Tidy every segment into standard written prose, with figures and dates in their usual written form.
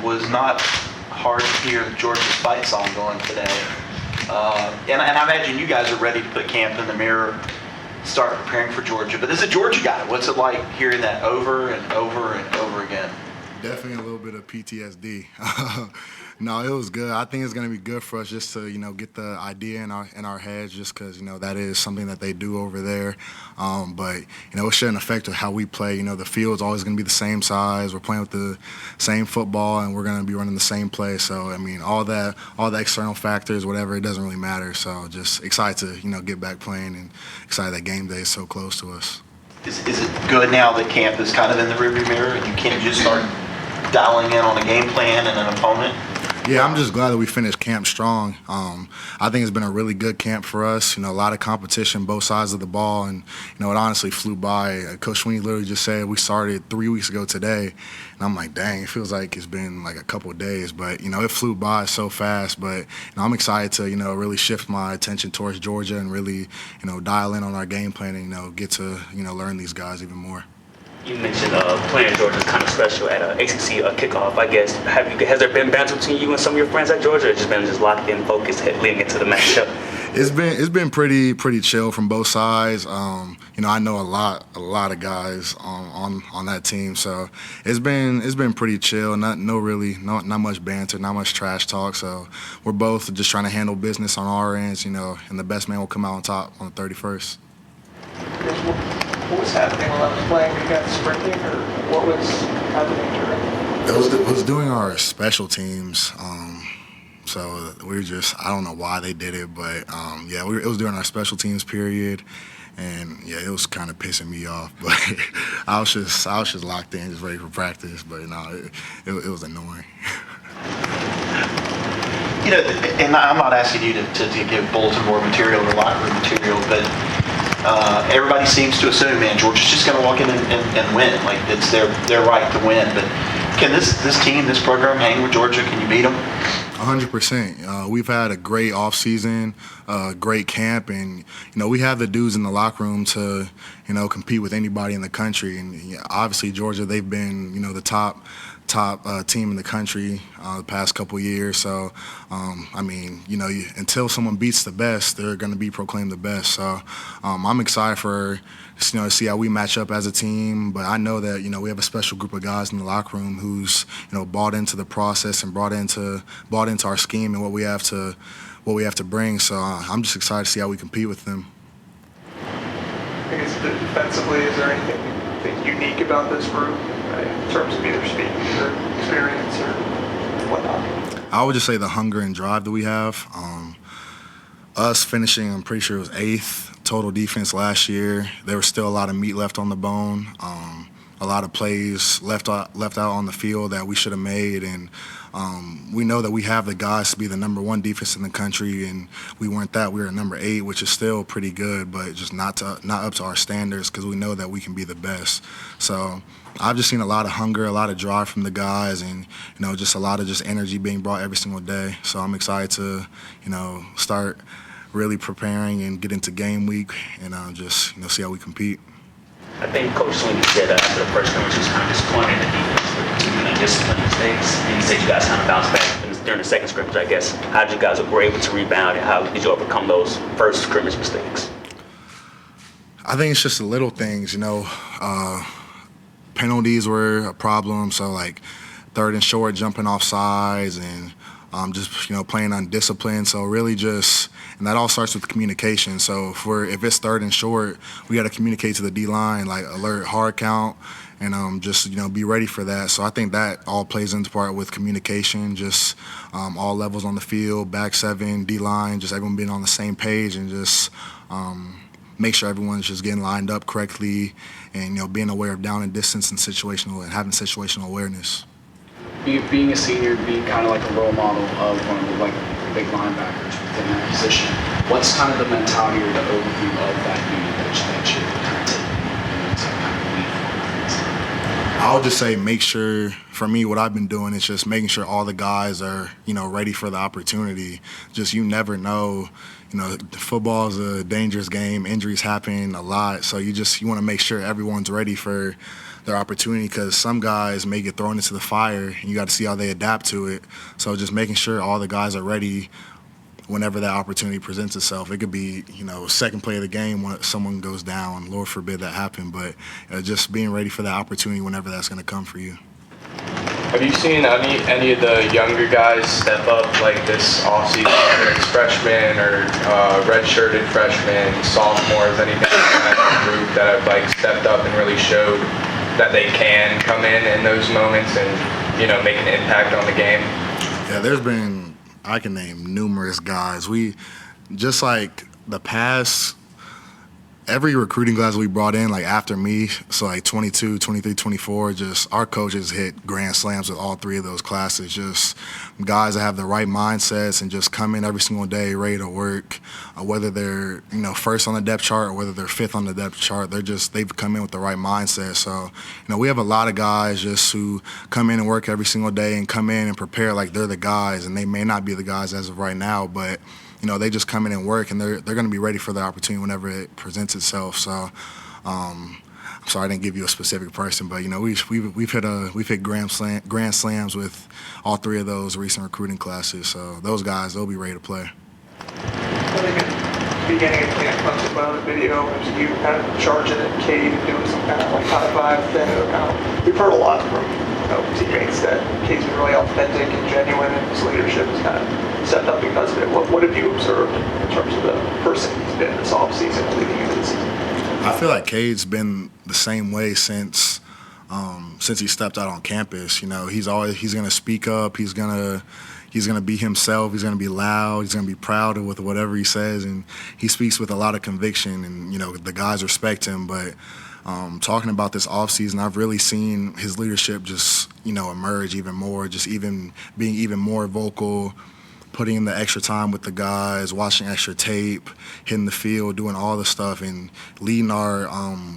was not hard to hear the Georgia's fight song going today. And I imagine you guys are ready to put camp in the mirror, start preparing for Georgia. But as a Georgia guy, what's it like hearing that over and over and over again? Definitely a little bit of PTSD. No, it was good. I think it's going to be good for us just to, get the idea in our heads, just because, that is something that they do over there. But, it shouldn't affect how we play. The field's always going to be the same size. We're playing with the same football, and we're going to be running the same play. So, all the external factors, whatever, it doesn't really matter. So just excited to, get back playing, and excited that game day is so close to us. Is it good now that camp is kind of in the rearview mirror and you can't just start dialing in on a game plan and an opponent? Yeah, I'm just glad that we finished camp strong. I think it's been a really good camp for us. A lot of competition, both sides of the ball, and it honestly flew by. Coach Sweeney literally just said we started 3 weeks ago today, and I'm like, dang, it feels like it's been like a couple of days, but it flew by so fast. But I'm excited to really shift my attention towards Georgia and really dial in on our game plan and get to learn these guys even more. You mentioned playing Georgia is kind of special at ACC kickoff. I guess has there been banter between you and some of your friends at Georgia, or just been locked in, focused, leading into the matchup? It's been pretty chill from both sides. I know a lot of guys on that team, so it's been pretty chill. Not much banter, not much trash talk. So we're both just trying to handle business on our ends, and the best man will come out on top on the 31st. What was happening while I was playing? Were you guys sprinting, or what was happening during? It was doing our special teams. So we were I don't know why they did it, but it was during our special teams period, and it was kind of pissing me off. But I was just locked in, just ready for practice. But it was annoying. And I'm not asking you to give bulletin board material or locker room material, but everybody seems to assume, man, Georgia's just going to walk in and win. Like, it's their right to win. But can this team, this program, hang with Georgia? Can you beat them? 100%. We've had a great offseason, great camp, and we have the dudes in the locker room to compete with anybody in the country. And obviously Georgia, they've been the top team in the country the past couple of years. So, until someone beats the best, they're going to be proclaimed the best. So, I'm excited for to see how we match up as a team. But I know that we have a special group of guys in the locker room who's bought into the process and bought into our scheme and what we have to bring. So, I'm just excited to see how we compete with them. I guess defensively, is there anything unique about this group in terms of either speed or experience or whatnot? I would just say the hunger and drive that we have. Us finishing, I'm pretty sure it was 8th total defense last year. There was still a lot of meat left on the bone. A lot of plays left out on the field that we should have made, and we know that we have the guys to be the number 1 defense in the country, and we weren't that. We were at number 8, which is still pretty good, but just not up to our standards, because we know that we can be the best. So I've just seen a lot of hunger, a lot of drive from the guys, and just a lot of energy being brought every single day. So I'm excited to start really preparing and get into game week and just see how we compete. I think Coach Sweeney said after the first scrimmage he was kind of disappointed in the defense for too many discipline mistakes. And he said you guys kind of bounced back during the second scrimmage, I guess. How did you guys were able to rebound, and how did you overcome those first scrimmage mistakes? I think it's just the little things, penalties were a problem. So like 3rd and short, jumping off sides, and just playing undisciplined. So really and that all starts with communication. So if it's 3rd and short, we got to communicate to the D-line, like alert, hard count, and just be ready for that. So I think that all plays into part with communication, just all levels on the field, back 7, D-line, just everyone being on the same page, and just make sure everyone's just getting lined up correctly, and being aware of down and distance and having situational awareness. Being a senior, being kind of like a role model of one of the big linebackers within that position, what's kind of the mentality or the overview of that unit that you're kind of taking to kind of lead for? I would just say make sure, for me, what I've been doing is just making sure all the guys are, ready for the opportunity. Just you never know. Football is a dangerous game. Injuries happen a lot. So you want to make sure everyone's ready for their opportunity, because some guys may get thrown into the fire, and you got to see how they adapt to it. So just making sure all the guys are ready whenever that opportunity presents itself. It could be, second play of the game when someone goes down. Lord forbid that happen, but just being ready for that opportunity whenever that's going to come for you. Have you seen any of the younger guys step up like this offseason, whether it's freshmen or redshirted freshmen, sophomores, anything in that group that have like stepped up and really showed that they can come in those moments and make an impact on the game? Yeah, I can name numerous guys. We just like the past. Every recruiting class we brought in, like after me, so like 22, 23, 24, just our coaches hit grand slams with all three of those classes. Just guys that have the right mindsets and just come in every single day ready to work. Whether they're first on the depth chart or whether they're fifth on the depth chart, they've come in with the right mindset. So we have a lot of guys just who come in and work every single day and come in and prepare like they're the guys, and they may not be the guys as of right now, but they just come in and work, and they're going to be ready for the opportunity whenever it presents itself. So, I'm sorry I didn't give you a specific person, but we've hit grand slams with all three of those recent recruiting classes. So those guys, they'll be ready to play. I think at the beginning of camp, Clemson put out a video of you kind of charging at Cade and doing some kind of like high five thing. We've heard a lot from teammates that Cade's been really authentic and genuine, and his leadership is kind of stepped up because of it. What have you observed in terms of the person he's been this offseason leading into the season? I feel like Cade's been the same way since he stepped out on campus. He's going to speak up. He's going to be himself. He's going to be loud. He's going to be proud with whatever he says, and he speaks with a lot of conviction. And the guys respect him. But talking about this offseason, I've really seen his leadership just emerge even more. Just even being even more vocal, putting in the extra time with the guys, watching extra tape, hitting the field, doing all the stuff, and leading our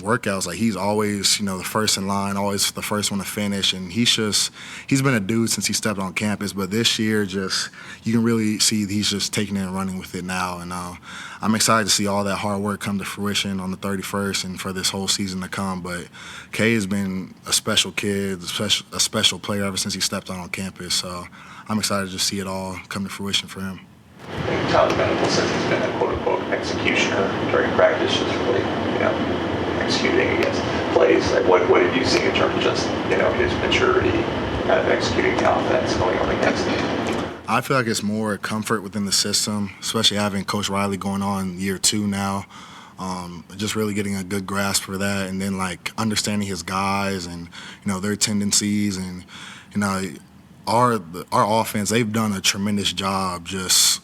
workouts. Like, he's always, the first in line, always the first one to finish. And he's been a dude since he stepped on campus. But this year, you can really see he's just taking it and running with it now. And I'm excited to see all that hard work come to fruition on the 31st and for this whole season to come. But Kay has been a special kid, a special player ever since he stepped on campus. So I'm excited to see it all come to fruition for him. I think Tyler Venable says he's been a quote-unquote executioner during practice, just really, executing against plays. Like, what have you seen in terms of just, his maturity, kind of executing the offense going on against him? I feel like it's more comfort within the system, especially having Coach Riley going on year 2 now. Just really getting a good grasp for that, and then understanding his guys and their tendencies, and our offense, they've done a tremendous job just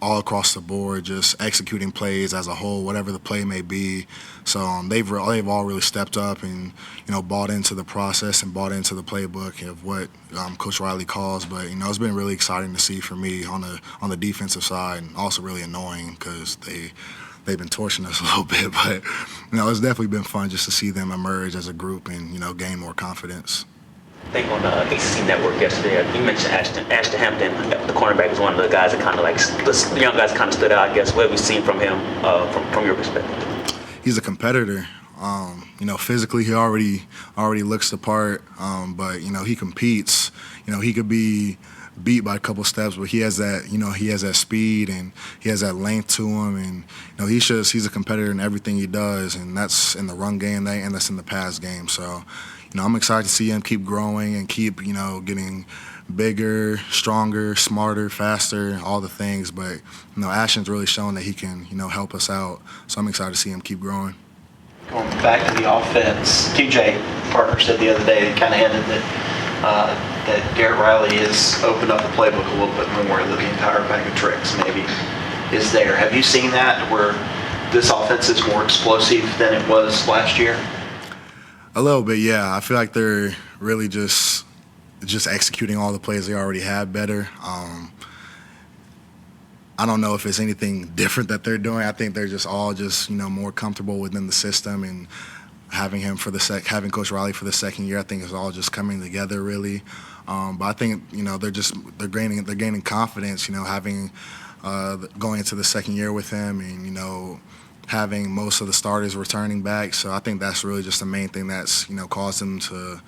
all across the board, just executing plays as a whole, whatever the play may be. So they've all really stepped up and bought into the process and bought into the playbook of what Coach Riley calls. But it's been really exciting to see for me on the defensive side, and also really annoying because they've been torching us a little bit. But it's definitely been fun just to see them emerge as a group and gain more confidence. I think on the ACC Network yesterday, you mentioned Ashton Hampton, the cornerback, is one of the guys that kind of the young guys kind of stood out, I guess. What have you seen from him from your perspective? He's a competitor. Physically he already looks the part, but he competes. He could be beat by a couple steps, but he has that speed and he has that length to him, and he's a competitor in everything he does, and that's in the run game and that's in the pass game. So I'm excited to see him keep growing and keep getting bigger, stronger, smarter, faster, all the things. But Ashton's really shown that he can help us out, so I'm excited to see him keep growing. Going back to the offense, TJ Partner said the other day, kind of hinted that Garrett Riley has opened up the playbook a little bit more, that the entire bag of tricks maybe is there. Have you seen that, where this offense is more explosive than it was last year? A little bit, yeah. I feel like they're really just executing all the plays they already had better. I don't know if it's anything different that they're doing. I think they're just all more comfortable within the system, and having having Coach Riley for the second year, I think is all just coming together really. But I think they're gaining confidence. Having going into the second year with him, and having most of the starters returning back. So I think that's really just the main thing that's, caused them to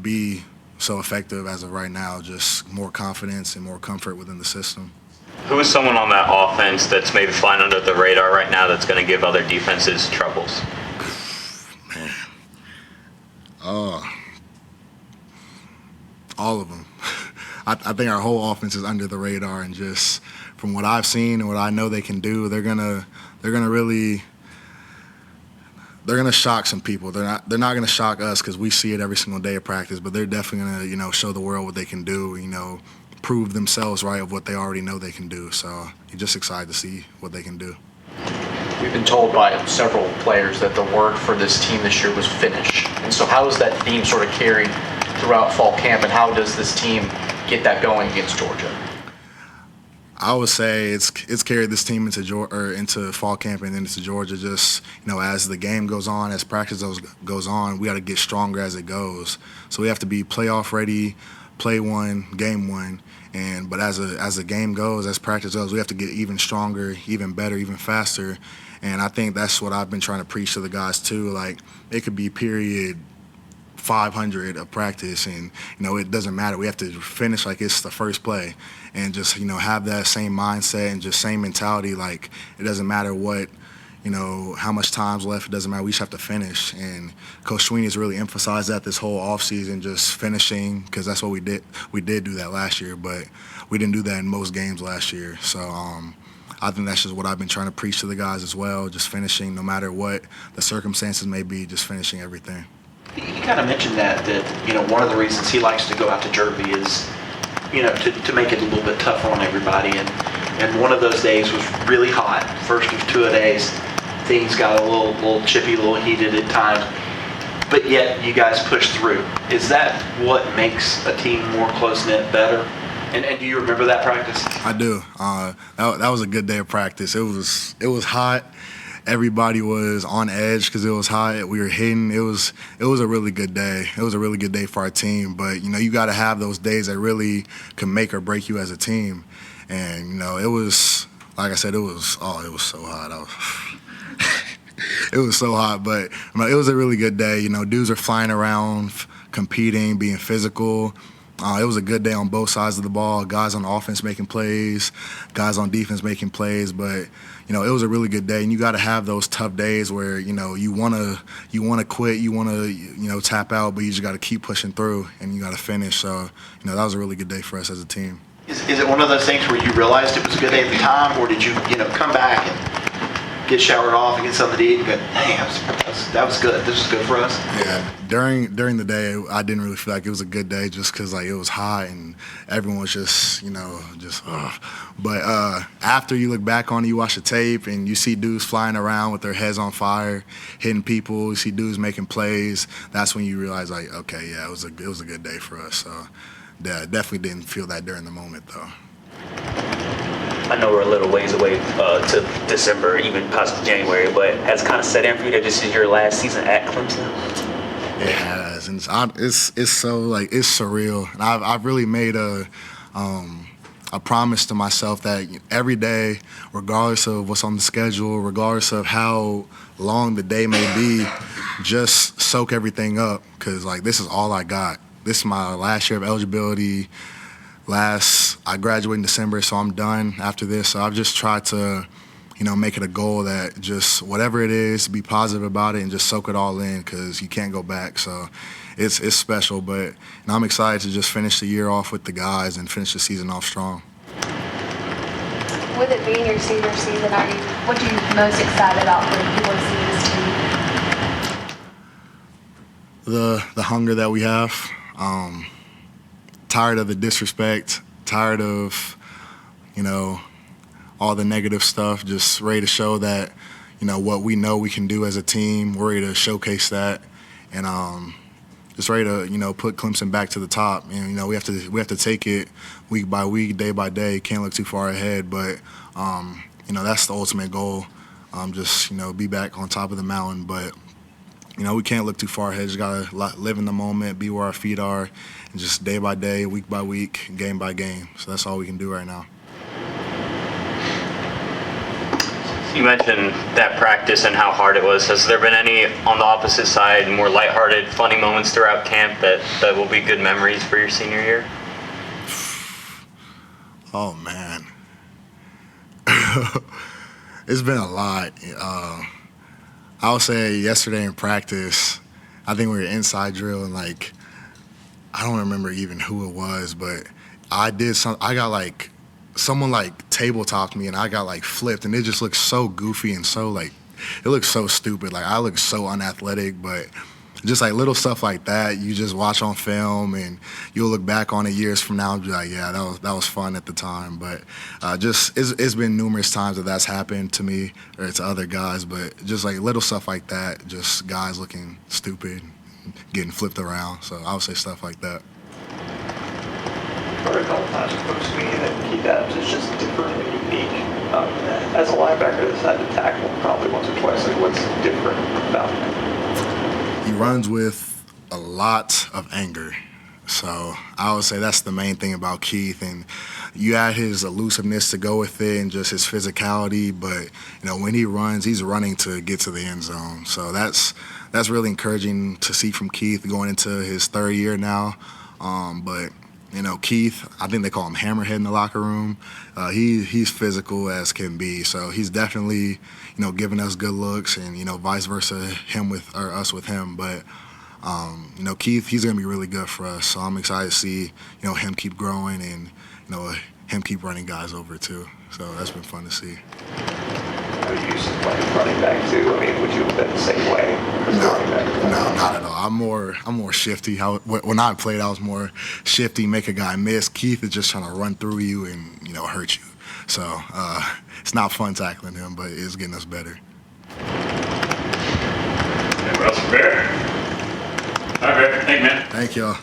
be so effective as of right now, just more confidence and more comfort within the system. Who is someone on that offense that's maybe flying under the radar right now that's going to give other defenses troubles? Man. All of them. I think our whole offense is under the radar, and just from what I've seen and what I know they can do, they're gonna shock some people. They're not gonna shock us because we see it every single day of practice, but they're definitely gonna show the world what they can do. Prove themselves right of what they already know they can do. So you're just excited to see what they can do. We've been told by several players that the word for this team this year was finish. And so how is that theme sort of carried throughout fall camp, and how does this team get that going against Georgia? I would say it's carried this team into fall camp and then into Georgia. Just as the game goes on, as practice goes on, we got to get stronger as it goes. So we have to be playoff ready, play one, game one. But as the game goes, as practice goes, we have to get even stronger, even better, even faster. And I think that's what I've been trying to preach to the guys too. Like, it could be period 500 of practice, and it doesn't matter. We have to finish like it's the first play, and just have that same mindset and just same mentality. Like, it doesn't matter what how much time's left. It doesn't matter. We just have to finish. And Coach Sweeney has really emphasized that this whole offseason, just finishing, because that's what we did. We did do that last year, but we didn't do that in most games last year. So I think that's just what I've been trying to preach to the guys as well, just finishing no matter what the circumstances may be, just finishing everything. You kind of mentioned that one of the reasons he likes to go out to Derby is to make it a little bit tougher on everybody. And one of those days was really hot. First of 2 days, things got a little chippy, a little heated at times. But yet you guys pushed through. Is that what makes a team more close-knit, better? And do you remember that practice? I do. That was a good day of practice. It was hot. Everybody was on edge because it was hot. We were hitting. It was a really good day. It was a really good day for our team. But you got to have those days that really can make or break you as a team. And it was, like I said, it was so hot. It was so hot, but it was a really good day. Dudes are flying around, competing, being physical. It was a good day on both sides of the ball. Guys on offense making plays, guys on defense making plays. But it was a really good day, and you got to have those tough days where you want to quit, you want to tap out, but you just got to keep pushing through, and you got to finish. So that was a really good day for us as a team. Is it one of those things where you realized it was a good day at the time, or did you come back and get showered off and get something to eat and go, damn, that was good. This was good for us? Yeah, during the day, I didn't really feel like it was a good day just because it was hot and everyone was just. But after you look back on it, you watch the tape and you see dudes flying around with their heads on fire, hitting people. You see dudes making plays. That's when you realize, like, okay, yeah, it was a good day for us. So. Yeah, definitely didn't feel that during the moment, though. I know we're a little ways away to December, even possibly January, but has it kind of set in for you that this is your last season at Clemson? It has, and it's so it's surreal. And I've really made a promise to myself that every day, regardless of what's on the schedule, regardless of how long the day may be, just soak everything up because this is all I got. This is my last year of eligibility. I graduate in December, so I'm done after this. So I've just tried to, make it a goal that just whatever it is, be positive about it and just soak it all in because you can't go back. So it's special, but I'm excited to just finish the year off with the guys and finish the season off strong. With it being your senior season, what are you most excited about for people to see this team? The hunger that we have. Tired of the disrespect, tired of, all the negative stuff, just ready to show that, what we know we can do as a team. We're ready to showcase that and just ready to, put Clemson back to the top. And, we have to take it week by week, day by day. Can't look too far ahead, but, that's the ultimate goal. Just, be back on top of the mountain, but we can't look too far ahead. Just got to live in the moment, be where our feet are, and just day by day, week by week, game by game. So that's all we can do right now. You mentioned that practice and how hard it was. Has there been any, on the opposite side, more lighthearted, funny moments throughout camp that will be good memories for your senior year? Oh, man. It's been a lot. I would say yesterday in practice, I think we were inside drill, and like, I don't remember even who it was, but I got like, someone like tabletopped me and I got like flipped, and it just looked so goofy and so like, it looked so stupid. Like, I looked so unathletic, but just like little stuff like that, you just watch on film and you'll look back on it years from now and be like, yeah, that was fun at the time. But it's been numerous times that's happened to me or to other guys, but just like little stuff like that, just guys looking stupid, getting flipped around. So I would say stuff like that. Heard a couple times from Coach Sweeney that Keith Adams is just different and unique. As a linebacker that's had to tackle him probably once or twice, like what's different about him? He runs with a lot of anger. So I would say that's the main thing about Keith. And you add his elusiveness to go with it and just his physicality. But, you know, when he runs, he's running to get to the end zone. So that's really encouraging to see from Keith going into his third year now. But, you know, Keith, I think they call him Hammerhead in the locker room. He's physical as can be. So he's definitely, you know, giving us good looks, and, you know, vice versa, us with him. But, you know, Keith, he's going to be really good for us. So I'm excited to see, you know, him keep growing and, you know, him keep running guys over too. So that's been fun to see. Are you used to playing running back too? I mean, would you have been the same way as running back? No, not at all. I'm more shifty. When I played, I was more shifty, make a guy miss. Keith is just trying to run through you and, you know, hurt you. So it's not fun tackling him, but it's getting us better. Russell Barrett. All right, Barrett. Thank you, man. Thank y'all.